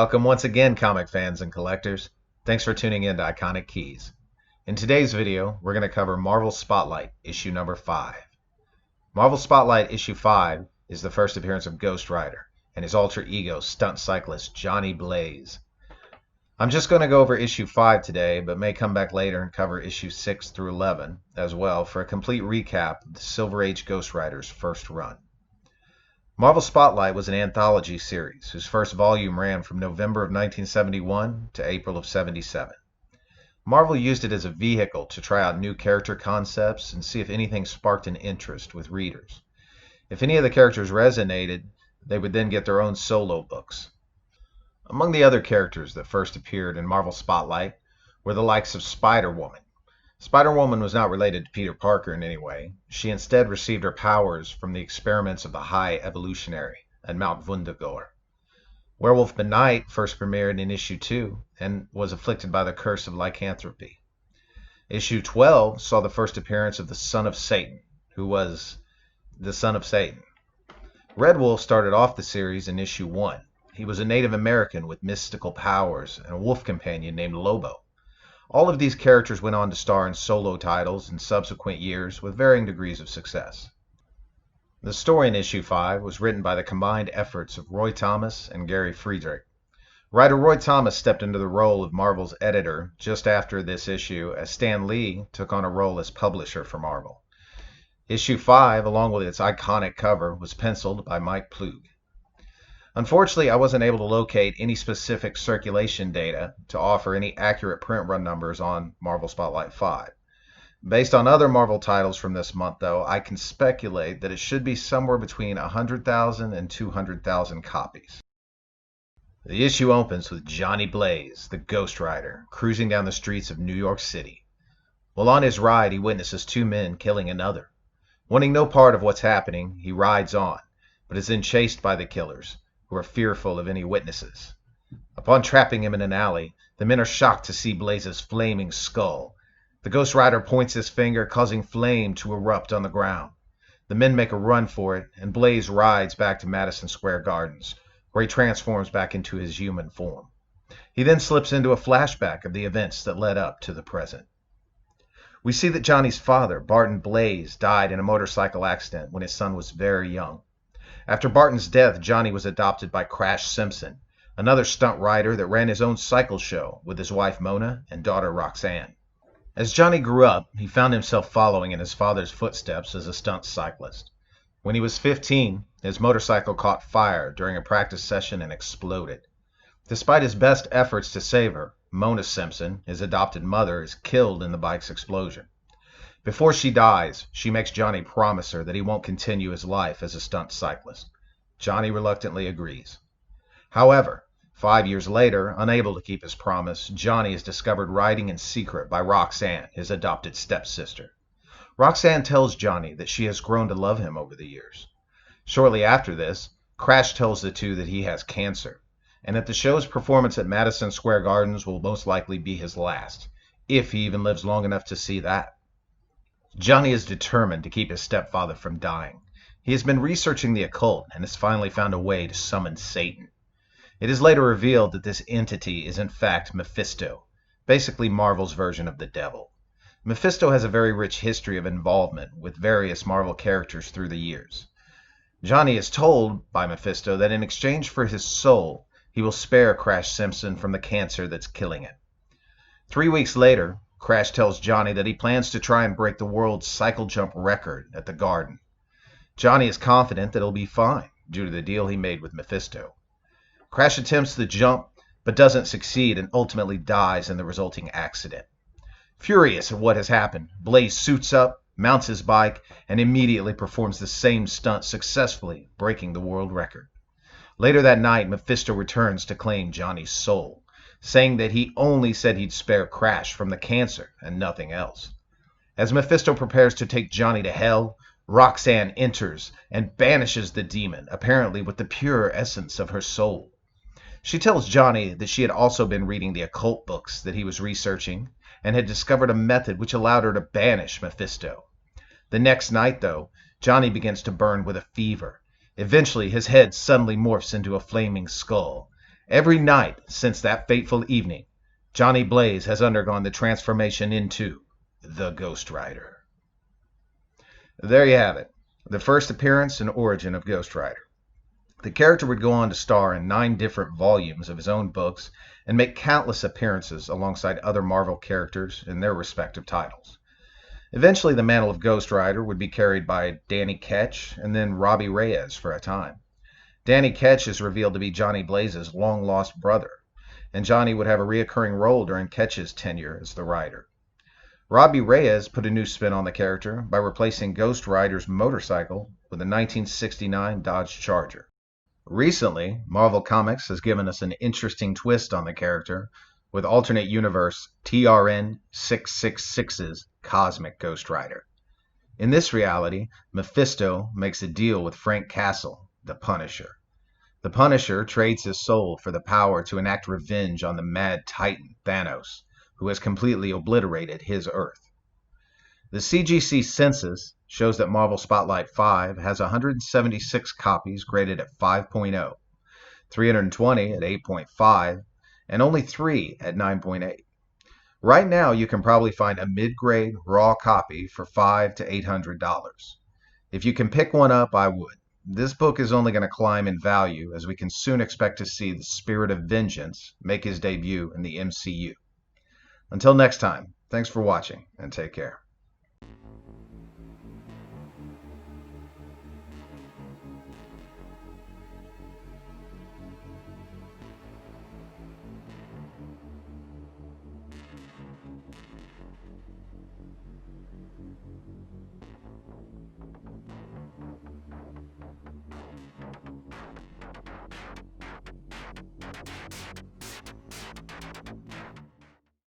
Welcome once again, comic fans and collectors. Thanks for tuning in to Iconic Keys. In today's video, we're going to cover Marvel Spotlight, issue number 5. Marvel Spotlight issue 5 is the first appearance of Ghost Rider and his alter ego stunt cyclist Johnny Blaze. I'm just going to go over issue 5 today, but may come back later and cover issue 6 through 11 as well for a complete recap of the Silver Age Ghost Rider's first run. Marvel Spotlight was an anthology series whose first volume ran from November of 1971 to April of 77. Marvel used it as a vehicle to try out new character concepts and see if anything sparked an interest with readers. If any of the characters resonated, they would then get their own solo books. Among the other characters that first appeared in Marvel Spotlight were the likes of Spider-Woman. Spider-Woman was not related to Peter Parker in any way. She instead received her powers from the experiments of the High Evolutionary and Mount Wundagore. Werewolf Midnight first premiered in issue 2 and was afflicted by the curse of lycanthropy. Issue 12 saw the first appearance of the Son of Satan, who was the Son of Satan. Red Wolf started off the series in issue 1. He was a Native American with mystical powers and a wolf companion named Lobo. All of these characters went on to star in solo titles in subsequent years with varying degrees of success. The story in issue 5 was written by the combined efforts of Roy Thomas and Gary Friedrich. Writer Roy Thomas stepped into the role of Marvel's editor just after this issue, as Stan Lee took on a role as publisher for Marvel. Issue 5, along with its iconic cover, was penciled by Mike Ploog. Unfortunately, I wasn't able to locate any specific circulation data to offer any accurate print run numbers on Marvel Spotlight 5. Based on other Marvel titles from this month, though, I can speculate that it should be somewhere between 100,000 and 200,000 copies. The issue opens with Johnny Blaze, the Ghost Rider, cruising down the streets of New York City. While on his ride, he witnesses two men killing another. Wanting no part of what's happening, he rides on, but is then chased by the killers, who are fearful of any witnesses. Upon trapping him in an alley, the men are shocked to see Blaze's flaming skull. The Ghost Rider points his finger, causing flame to erupt on the ground. The men make a run for it, and Blaze rides back to Madison Square Gardens, where he transforms back into his human form. He then slips into a flashback of the events that led up to the present. We see that Johnny's father, Barton Blaze, died in a motorcycle accident when his son was very young. After Barton's death, Johnny was adopted by Crash Simpson, another stunt rider that ran his own cycle show with his wife Mona and daughter Roxanne. As Johnny grew up, he found himself following in his father's footsteps as a stunt cyclist. When he was 15, his motorcycle caught fire during a practice session and exploded. Despite his best efforts to save her, Mona Simpson, his adopted mother, is killed in the bike's explosion. Before she dies, she makes Johnny promise her that he won't continue his life as a stunt cyclist. Johnny reluctantly agrees. However, 5 years later, unable to keep his promise, Johnny is discovered riding in secret by Roxanne, his adopted stepsister. Roxanne tells Johnny that she has grown to love him over the years. Shortly after this, Crash tells the two that he has cancer, and that the show's performance at Madison Square Gardens will most likely be his last, if he even lives long enough to see that. Johnny is determined to keep his stepfather from dying. He has been researching the occult and has finally found a way to summon Satan. It is later revealed that this entity is in fact Mephisto, basically Marvel's version of the devil. Mephisto has a very rich history of involvement with various Marvel characters through the years. Johnny is told by Mephisto that in exchange for his soul, he will spare Crash Simpson from the cancer that's killing it. 3 weeks later, Crash tells Johnny that he plans to try and break the world's cycle jump record at the Garden. Johnny is confident that he'll be fine due to the deal he made with Mephisto. Crash attempts the jump, but doesn't succeed and ultimately dies in the resulting accident. Furious at what has happened, Blaze suits up, mounts his bike, and immediately performs the same stunt successfully, breaking the world record. Later that night, Mephisto returns to claim Johnny's soul, saying that he only said he'd spare Crash from the cancer and nothing else. As Mephisto prepares to take Johnny to hell, Roxanne enters and banishes the demon, apparently with the pure essence of her soul. She tells Johnny that she had also been reading the occult books that he was researching and had discovered a method which allowed her to banish Mephisto. The next night, though, Johnny begins to burn with a fever. Eventually, his head suddenly morphs into a flaming skull, Every night since that fateful evening, Johnny Blaze has undergone the transformation into the Ghost Rider. There you have it, the first appearance and origin of Ghost Rider. The character would go on to star in 9 different volumes of his own books and make countless appearances alongside other Marvel characters in their respective titles. Eventually, the mantle of Ghost Rider would be carried by Danny Ketch and then Robbie Reyes for a time. Danny Ketch is revealed to be Johnny Blaze's long-lost brother, and Johnny would have a reoccurring role during Ketch's tenure as the Rider. Robbie Reyes put a new spin on the character by replacing Ghost Rider's motorcycle with a 1969 Dodge Charger. Recently, Marvel Comics has given us an interesting twist on the character with alternate universe TRN 666's Cosmic Ghost Rider. In this reality, Mephisto makes a deal with Frank Castle, the Punisher. The Punisher trades his soul for the power to enact revenge on the mad titan Thanos, who has completely obliterated his Earth. The CGC census shows that Marvel Spotlight 5 has 176 copies graded at 5.0, 320 at 8.5, and only 3 at 9.8. Right now, you can probably find a mid-grade raw copy for $500 to $800. If you can pick one up, I would. This book is only going to climb in value as we can soon expect to see the Spirit of Vengeance make his debut in the MCU. Until next time, thanks for watching and take care.